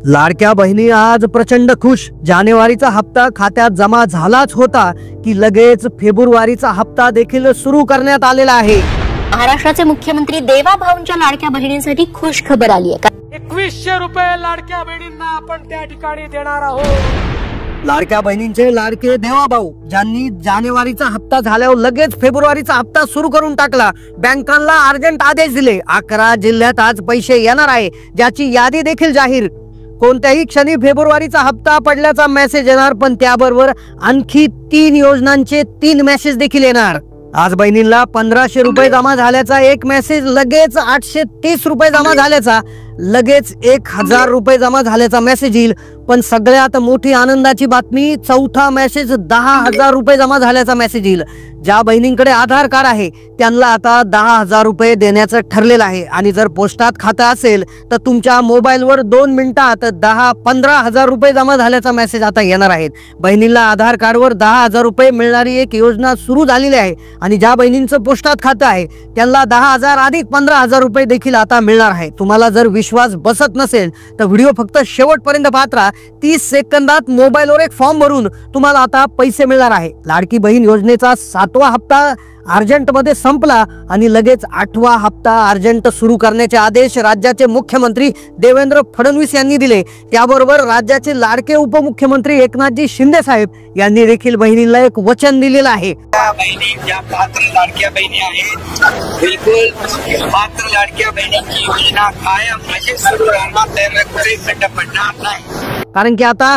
लाडक्या बहिणी आज प्रचंड खुश। जानेवारीचा हप्ता खात्यात जमा झालाच होता की लगेच फेब्रुवारीचा हप्ता देखील सुरू करण्यात आलेला आहे। महाराष्ट्राचे मुख्यमंत्री देवाभाऊंच्या लाडक्या बहिणींसाठी खुश खबर आली आहे। 2100 रुपये लाडक्या बहिणींना आपण त्या ठिकाणी देणार आहोत। लाडक्या बहिणींचे लाडके देवाभाऊ ज्यांनी जानेवारीचा हप्ता झाल्यावर लगेच फेब्रुवारीचा हप्ता सुरू करून टाकला, बँकांना अर्जंट आदेश दिले। 11 जिल्ह्यात आज पैसे येणार आहे, ज्याची यादी देखील जाहीर। कोणत्याही क्षणी फेब्रुवारीचा हप्ता पडल्याचा मेसेज येणार, पण त्याबरोबर आणखी 3 योजनांचे 3 मेसेज देखील येणार। आज बहिणींना 1500 रुपये जमा झाल्याचा एक मेसेज, लगेच 830 रुपये जमा झाल्याचा, लगेच 1000 रुपये जमा झाल्याचा मेसेज येईल। पण सगळ्यात मोठी आनंदाची बातमी, चौथा मेसेज 10,000 रुपये जमा झाल्याचा मेसेज येईल। ज्या बहिणींकडे आधार कार्ड आहे त्यांना आता 10,000 रुपये देण्याचं ठरलेलं आहे। आणि जर पोस्टात खातं असेल तर तुमच्या मोबाईलवर 2 मिनिटात 15,000 रुपये जमा झाल्याचा मेसेज आता येणार आहेत। बहिणींना आधार कार्डवर 10,000 रुपये मिळणारी एक योजना सुरू झालेली आहे। आणि ज्या बहिणींचं पोस्टात खातं आहे त्यांना 10,000 अधिक 15,000 रुपये देखील आता मिळणार आहे। तुम्हाला जर विश्वास बसत नसेल तर व्हिडिओ फक्त शेवटपर्यंत पाहत राहा। 30 सेकंदात मोबाईलवर एक फॉर्म भरून तुम्हाला आता पैसे मिळणार आहे। लाडकी बहीण योजनेचा 7वा हप्ता अर्जंट मध्ये संपला आणि लगेच 8वा हप्ता अर्जंट सुरू करण्याचे आदेश राज्याचे मुख्यमंत्री देवेंद्र फडणवीस यांनी दिले। त्याबरोबर राज्याचे लाडके उपमुख्यमंत्री एकनाथजी शिंदे साहेब यांनी देखील बहिणींना एक वचन दिलेलं आहे। ज्या पात्र लाडक्या बहिणी आहेत, बिलकुल पात्र लाडक्या बहिणींची योजना कायम अशी सुरू राहणार, त्याला काही खंड पडणार नाही। कारण की आता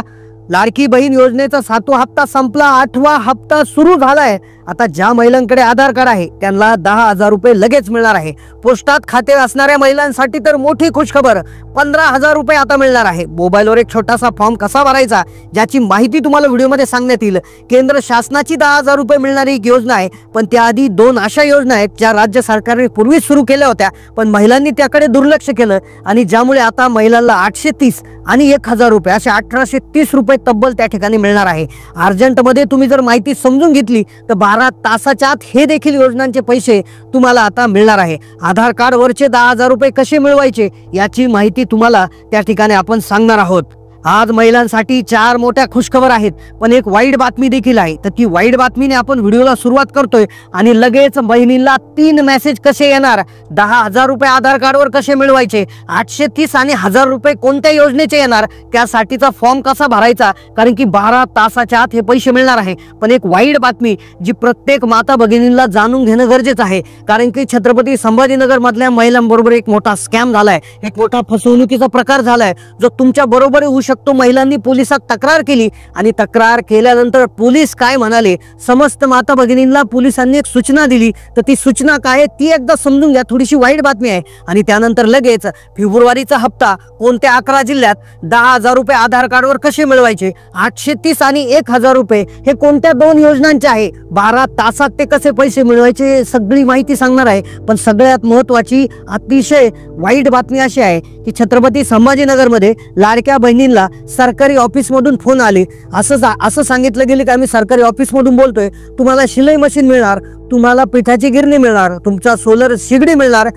लाडकी बहीण योजनेचा 7वा हप्ता संपला, 8वा हप्ता सुरू झालाय। आता ज्या महिलांकडे आधार कार्ड आहे त्यांना 10,000 रुपये लगेच मिळणार आहे। पोस्टात खाते असणाऱ्या महिलांसाठी तर मोठी खुशखबर, 15,000 रुपये आता मिळणार आहे। मोबाईलवर एक छोटासा फॉर्म कसा भरायचा ज्याची माहिती तुम्हाला व्हिडिओमध्ये सांगण्यात येईल। केंद्र शासनाची 10,000 रुपये मिळणारी एक योजना आहे, पण त्याआधी 2 अशा योजना आहेत ज्या राज्य सरकारने पूर्वी सुरू केल्या होत्या, पण महिलांनी त्याकडे दुर्लक्ष केलं आणि ज्यामुळे आता महिलांना 830 आणि 1000 रुपये असे 1830 रुपये तब्बल त्या ठिकाणी मिळणार आहे। अर्जंट मध्ये तुम्ही जर माहिती समजून घेतली तर 12 तासाच्या आत हे देखील योजनांचे पैसे तुम्हाला आता मिळणार आहे। आधार कार्ड वरचे 10,000 रुपये कसे मिळवायचे याची माहिती तुम्हाला त्या ठिकाणी आपण सांगणार आहोत। आज महिलांसाठी 4 मोठ्या खुशखबर आहेत, पण एक वाईट बातमी देखील आहे। तर ती वाईट बातमीने आपण व्हिडिओला सुरुवात करतोय आणि लगेच बहिणींना 3 मेसेज कसे येणार, 10,000 रुपये आधार कार्डवर कसे मिळवायचे, 830 आणि 1000 रुपये कोणत्या योजनेचे येणार, त्यासाठीचा फॉर्म कसा भरायचा, कारण की 12 तासाच्या आत हे पैसे मिळणार आहे। पण एक वाईट बातमी जी प्रत्येक माता भगिनींना जाणून घेणं गरजेचं आहे, कारण की छत्रपती संभाजीनगर मधल्या महिलांबरोबर एक मोठा स्कॅम झालाय, एक मोठा फसवणुकीचा प्रकार झालाय जो तुमच्या बरोबर होऊ शकतो। महिलांनी पोलिसात तक्रार केली आणि तक्रार केल्यानंतर पोलीस काय म्हणाले, समस्त माता भगिनींना पोलिसांनी एक सूचना दिली, तर ती सूचना काय ती एकदा समजून घ्या। थोडीशी वाईट बातमी आहे। आणि त्यानंतर लगेच फेब्रुवारीचा हप्ता कोणत्या 11 जिल्ह्यात 10,000 रुपये आधार कार्डवर कसे मिळवायचे, 830 आणि 1000 रुपये हे कोणत्या 2 योजनांचे आहे, 12 तासात ते कसे पैसे मिळवायचे सगळी माहिती सांगणार आहे। पण सगळ्यात महत्त्वाची अतिशय वाईट बातमी अशी आहे की छत्रपती संभाजीनगर मध्ये लाडक्या बहिणींना सरकारी ऑफिस मधून फोन आले। असं सांगितलं गेले की आम्ही सरकारी ऑफिस मधून बोलतोय, तुम्हाला शिलाई मशीन मिळणार, तुम्हाला पिठाची गिरणी मिळणार, तुमचा सोलर शिगडी मिळणार,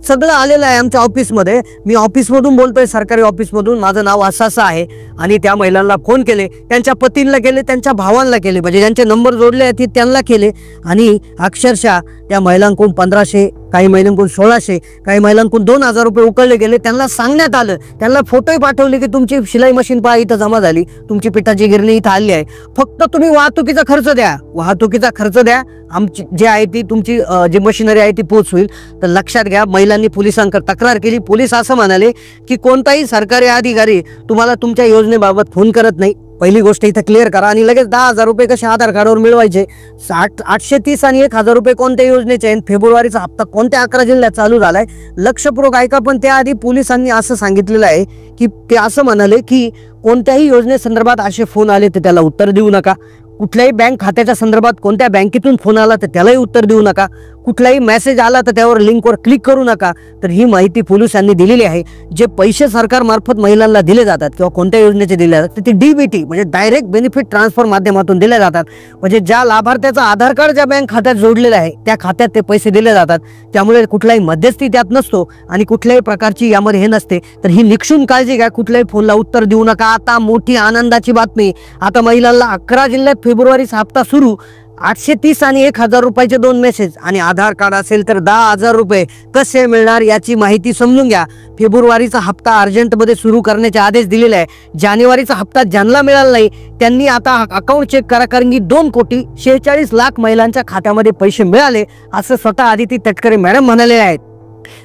सगळं आलेलं आहे आमच्या ऑफिसमध्ये। मी ऑफिसमधून बोलतोय, सरकारी ऑफिसमधून, माझं नाव असं आहे। आणि त्या महिलांना फोन केले, त्यांच्या पतींना केले, त्यांच्या भावांना केले, म्हणजे ज्यांचे नंबर जोडले आहेत त्यांना केले। आणि अक्षरशः त्या महिलांकडून 1500, काही महिलांकडून 1600, काही महिलांकडून 2000 रुपये उकळले गेले। त्यांना सांगण्यात आलं, त्यांना फोटोही पाठवले की तुमची शिलाई मशीन पहा इथं जमा झाली, तुमची पिठाची गिरणी इथं आली आहे, फक्त तुम्ही वाहतुकीचा खर्च द्या, वाहतुकीचा खर्च द्या, आमची जे आहे ती तुमची जी मशिनरी आहे ती पोच होईल। तर लक्षात घ्या, महिलांनी पोलिसांकडे तक्रार केली। पोलीस असं म्हणाले की कोणताही सरकारी अधिकारी तुम्हाला तुमच्या योजनेबाबत फोन करत नाही, पहिली गोष्ट इथं क्लिअर करा। आणि लगेच 10,000 रुपये कसे आधार कार्डवर मिळवायचे, 830 आणि 1000 रुपये कोणत्या योजनेचे आहेत, फेब्रुवारीचा हप्ता कोणत्या 11 जिल्ह्यात चालू झालाय, लक्षपूर्वक ऐका। पण त्याआधी पोलिसांनी असं सांगितलेलं आहे की ते असं म्हणाले की कोणत्याही योजनेसंदर्भात असे फोन आले तर त्याला उत्तर देऊ नका, कुठल्याही बँक खात्याच्या संदर्भात कोणत्या बँकेतून फोन आला तर त्यालाही उत्तर देऊ नका, कुठलाही मेसेज आला तर त्यावर लिंकवर क्लिक करू नका. तर ही माहिती पोलिसांनी दिलेली आहे. जे पैसे सरकारमार्फत महिलांना दिले जातात किंवा कोणत्या योजनेचे दिले जातात ते DBT म्हणजे डायरेक्ट बेनिफिट ट्रान्सफर माध्यमातून दिले जातात. म्हणजे ज्या लाभार्थ्याचा आधार कार्ड ज्या बँक खात्यात जोडलेलं आहे त्या खात्यात ते पैसे दिले जातात. त्यामुळे कुठलाही मध्यस्थी त्यात नसतो आणि कुठल्याही प्रकारची यामध्ये हे नसते. तर ही निक्षून काळजी घ्या. कुठल्याही फोनला उत्तर देऊ नका. आता मोठी आनंदाची बातमी. आता महिलांना 11 जिल्ह्यात फेब्रुवारीचा हप्ता सुरू. 830 आणि 1000 रुपयाचे 2 मेसेज आणि आधार कार्ड असेल तर 10,000 रुपये कसे मिळणार याची माहिती समजून घ्या. फेब्रुवारीचा हप्ता अर्जंटमध्ये सुरू करण्याचे आदेश दिलेले आहे. जानेवारीचा हप्ता ज्यांना मिळाला नाही त्यांनी आता अकाउंट चेक करा, कारण की 2,46,00,000 महिलांच्या खात्यामध्ये पैसे मिळाले असं स्वतः आदिती तटकरे मॅडम म्हणाले आहेत.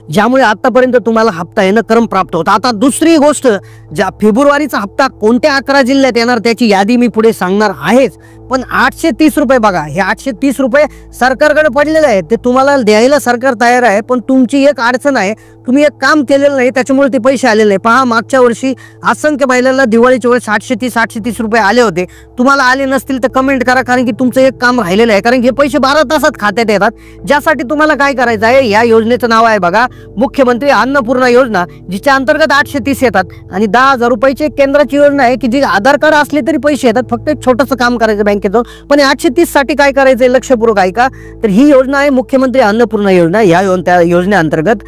ज्यामुळे आतापर्यंत तुम्हाला हप्ता येणं क्रमप्राप्त होता. आता दुसरी गोष्ट, ज्या फेब्रुवारीचा हप्ता कोणत्या 11 जिल्ह्यात येणार त्याची यादी मी पुढे सांगणार आहेच. पण 830 रुपये बघा, हे 830 रुपये सरकारकडे पडलेले आहेत. ते तुम्हाला द्यायला सरकार तयार आहे. पण तुमची एक अडचण आहे, तुम्ही एक काम केलेलं नाही त्याच्यामुळे ते पैसे आलेले नाही. पहा, मागच्या वर्षी असंख्य महिलांना दिवाळीच्या वेळेस 830 रुपये आले होते. तुम्हाला आले नसतील तर कमेंट करा, कारण की तुमचं एक काम राहिलेलं आहे. कारण हे पैसे 12 तासात खात्यात येतात. ज्यासाठी तुम्हाला काय करायचं आहे, या योजनेचं नाव आहे बघा मुख्यमंत्री अन्नपूर्णा योजना, जिच्या अंतर्गत 830 येतात आणि 10,000 रुपयाची एक केंद्राची योजना आहे की जी आधार कार्ड असले तरी पैसे येतात. फक्त एक छोटंसं काम करायचं बँकेतून. पण 830 साठी काय करायचंय लक्षपूर्वक ऐका. तर ही योजना आहे मुख्यमंत्री अन्नपूर्णा योजना. या योजनेअंतर्गत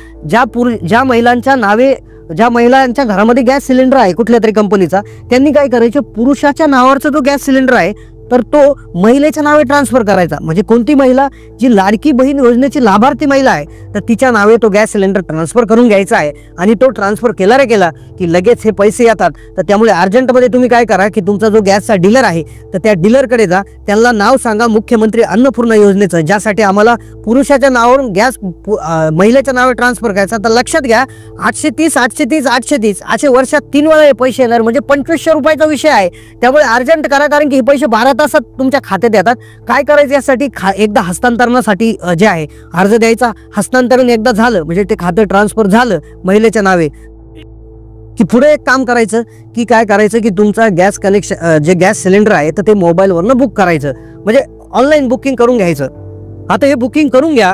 ज्या महिलांच्या घरामध्ये गॅस सिलेंडर आहे कुठल्या तरी कंपनीचा, त्यांनी काय करायचं, पुरुषाच्या नावावरचा जो गॅस सिलेंडर आहे तर तो महिलेच्या नावे ट्रान्सफर करायचा. म्हणजे कोणती महिला, जी लाडकी बहीण योजनेची लाभार्थी महिला आहे तर तिच्या नावे तो गॅस सिलेंडर ट्रान्सफर करून घ्यायचा आहे. आणि तो ट्रान्सफर केला की लगेच हे पैसे येतात. तर त्यामुळे अर्जंटमध्ये तुम्ही काय करा की तुमचा जो गॅसचा डीलर आहे तर त्या डीलरकडे जा, त्यांना नाव सांगा मुख्यमंत्री अन्नपूर्णा योजनेचं, ज्यासाठी आम्हाला पुरुषाच्या नावावरून गॅस महिलेच्या नावे ट्रान्सफर करायचा. तर लक्षात घ्या, 830 असे वर्षात 3 वेळा हे पैसे येणार. म्हणजे 2500 रुपयाचा विषय आहे. त्यामुळे अर्जंट करा, कारण की हे पैसे 12 तासात तुमच्या खात्यात येतात. काय करायचं यासाठी, एकदा हस्तांतरणासाठी जे आहे अर्ज द्यायचा. हस्तांतरण एकदा झालं म्हणजे ते खातं ट्रान्सफर झालं महिलेच्या नावे की पुढे एक काम करायचं की काय करायचं की तुमचा गॅस कनेक्शन जे गॅस सिलेंडर आहे तर ते मोबाईलवरनं बुक करायचं. म्हणजे ऑनलाईन बुकिंग करून घ्यायचं. आता हे बुकिंग करून घ्या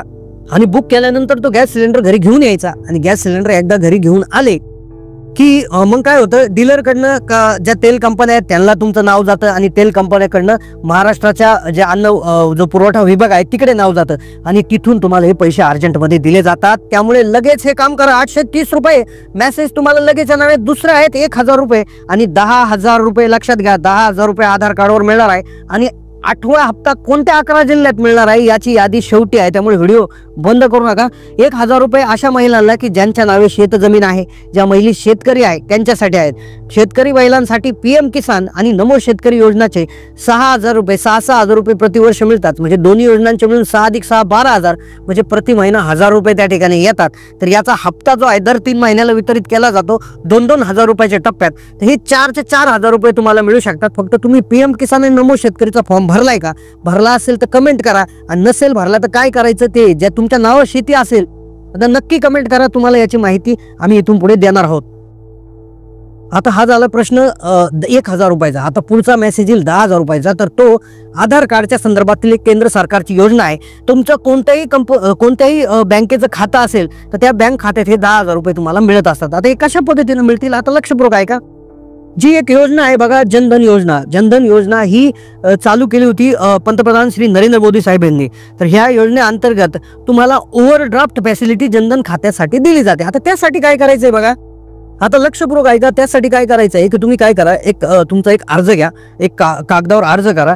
आणि बुक केल्यानंतर तो गॅस सिलेंडर घरी घेऊन यायचा. आणि गॅस सिलेंडर एकदा घरी घेऊन आले की मग काय होतं, डीलरकडनं ज्या तेल कंपन्या आहेत त्यांना तुमचं नाव जातं आणि तेल कंपन्याकडनं महाराष्ट्राच्या जे अन्न जो पुरवठा विभाग आहे तिकडे नाव जातं आणि तिथून तुम्हाला हे पैसे अर्जंटमध्ये दिले जातात. त्यामुळे लगेच हे काम करा. 830 रुपये मेसेज तुम्हाला लगेच येणार आहे. दुसरं आहेत 1000 रुपये आणि 10,000 रुपये. लक्षात घ्या, 10,000 रुपये आधार कार्डवर मिळणार आहे. आणि 8वा हप्ता कोणत्या 11 जिल्ह्यात मिळणार आहे याची यादी शेवटी आहे. त्यामुळे व्हिडिओ बंद करू नका. 1000 रुपये अशा महिलांना की ज्यांच्या नावे शेतजमीन आहे, ज्या महिला शेतकरी आहे त्यांच्यासाठी आहेत. शेतकरी महिलांसाठी PM किसान आणि नमो शेतकरी योजनाचे 6,000 रुपये 6,000 रुपये प्रतिवर्ष मिळतात. म्हणजे दोन्ही योजनांचे मिळून 6 + 6 12,000 म्हणजे प्रति महिना 1000 रुपये त्या ठिकाणी येतात. तर याचा हप्ता जो आहे दर 3 महिन्याला वितरित केला जातो 2-2 हजार रुपयाच्या टप्प्यात. तर हे 4,000 रुपये तुम्हाला मिळू शकतात. फक्त तुम्ही PM किसान आणि नमो शेतकरीचा फॉर्म भरलाय का? भरला असेल तर कमेंट करा आणि नसेल भरला तर काय करायचं ते, ज्या तुमच्या नावावर शेती असेल तर नक्की कमेंट करा. तुम्हाला याची माहिती आम्ही इथून पुढे देणार आहोत. आता हा झाला प्रश्न 1000 रुपयाचा. आता पुढचा मेसेज येईल 10,000 रुपयाचा. तर तो आधार कार्डच्या संदर्भातील एक केंद्र सरकारची योजना आहे. तुमचं कोणत्याही बँकेचं खातं असेल तर त्या बँक खात्यात हे 10,000 रुपये तुम्हाला मिळत असतात. आता हे कशा पद्धतीने मिळतील आता लक्षपूर्वक आहे का. जी एक योजना आहे बघा, जनधन योजना. जनधन योजना ही चालू केली होती पंतप्रधान श्री नरेंद्र मोदी साहेब यांनी. तर ह्या योजनेअंतर्गत तुम्हाला ओव्हरड्राफ्ट फॅसिलिटी जनधन खात्यासाठी दिली जाते. आता त्यासाठी काय करायचंय बघा, आता लक्षपूर्वक ऐका. त्यासाठी काय करायचं आहे की तुम्ही काय करा, तुमचा एक अर्ज घ्या, एक कागदावर अर्ज करा,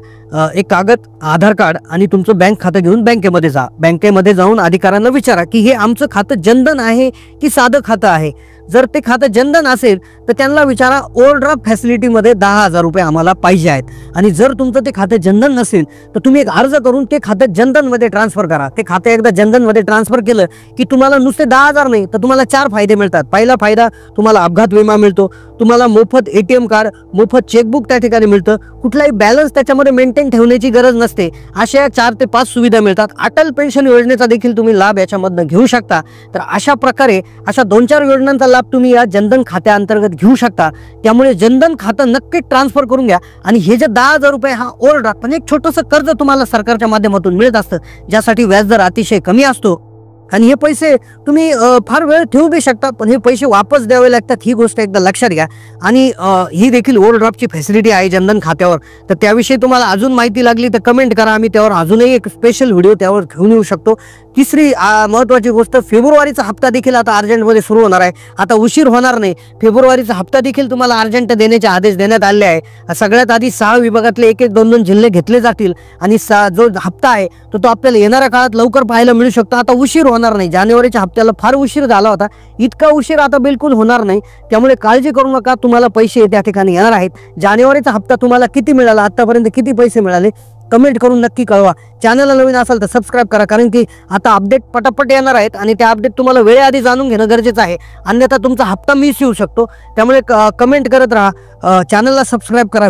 एक कागद, आधार कार्ड आणि तुमचं बँक खातं घेऊन बँकेमध्ये जा. बँकेमध्ये जाऊन अधिकाऱ्यांना विचारा की हे आमचं खातं जनधन आहे की साधं खातं आहे. जर ते खातं जनधन असेल तर त्यांना विचारा ओव्हरड्राफ्ट फॅसिलिटीमध्ये 10,000 रुपये आम्हाला पाहिजे आहेत. आणि जर तुमचं ते खातं जनधन नसेल तर तुम्ही एक अर्ज करून ते खातं जनधनमध्ये ट्रान्सफर करा. ते खातं एकदा जनधनमध्ये ट्रान्सफर केलं की तुम्हाला नुसते 10,000 नाही तर तुम्हाला 4 फायदे मिळतात. पहिला फायदा, तुम्हाला अपघात विमा मिळतो, तुम्हाला मोफत ATM कार्ड, मोफत चेकबुक त्या ठिकाणी मिळतं, कुठलाही बॅलन्स त्याच्यामध्ये मेंटेन ठेवण्याची गरज नसते. अशा 4 ते 5 सुविधा मिळतात. अटल पेन्शन योजनेचा देखील तुम्ही लाभ याच्यामधनं घेऊ शकता. तर अशा प्रकारे अशा 2-4 योजनांचा लाभ तुम्ही या जनधन खात्याअंतर्गत घेऊ शकता. त्यामुळे जनधन खातं नक्की ट्रान्सफर करून घ्या. आणि हे जे 10,000 रुपये हा ओव्हरड्राफ्ट म्हणजे एक छोटंसं कर्ज तुम्हाला सरकारच्या माध्यमातून मिळत असतं, ज्यासाठी व्याजदर अतिशय कमी असतो. आणि हे पैसे तुम्ही फार वेळ ठेवू बी शकता, पण हे पैसे वापस द्यावे लागतात, ही गोष्ट एकदा लक्षात घ्या. आणि ही देखील ओव्हरड्राफ्टची फॅसिलिटी आहे जनधन खात्यावर. तर त्याविषयी तुम्हाला अजून माहिती लागली तर कमेंट करा, आम्ही त्यावर अजूनही एक स्पेशल व्हिडिओ त्यावर घेऊन येऊ शकतो. तिसरी महत्त्वाची गोष्ट, फेब्रुवारीचा हप्ता देखील आता अर्जंटमध्ये सुरू होणार आहे. आता उशीर होणार नाही, फेब्रुवारीचा हप्ता देखील तुम्हाला अर्जंट देण्याचे आदेश देण्यात आले आहे. सगळ्यात आधी 6 विभागातले 1-2 जिल्हे घेतले जातील आणि जो हप्ता आहे तो आपल्याला येणाऱ्या काळात लवकर पाहायला मिळू शकतो. आता उशीर होणार नाही. जानेवारीच्या हप्त्याला फार उशीर झाला होता, इतका उशीर आता बिलकुल होणार नाही. त्यामुळे काळजी करू नका, तुम्हाला पैसे त्या ठिकाणी येणार आहेत. जानेवारीचा हप्ता तुम्हाला किती मिळाला, आतापर्यंत किती पैसे मिळाले, कमेंट करून नक्की कळवा. चॅनलला नवीन असाल तर सबस्क्राईब करा, कारण की आता अपडेट पटापट येणार आहेत आणि त्या अपडेट तुम्हाला वेळेआधी जाणून घेणं गरजेचं आहे, अन्यथा तुमचा हप्ता मिस येऊ शकतो. त्यामुळे कमेंट करत राहा, चॅनलला सबस्क्राईब करा.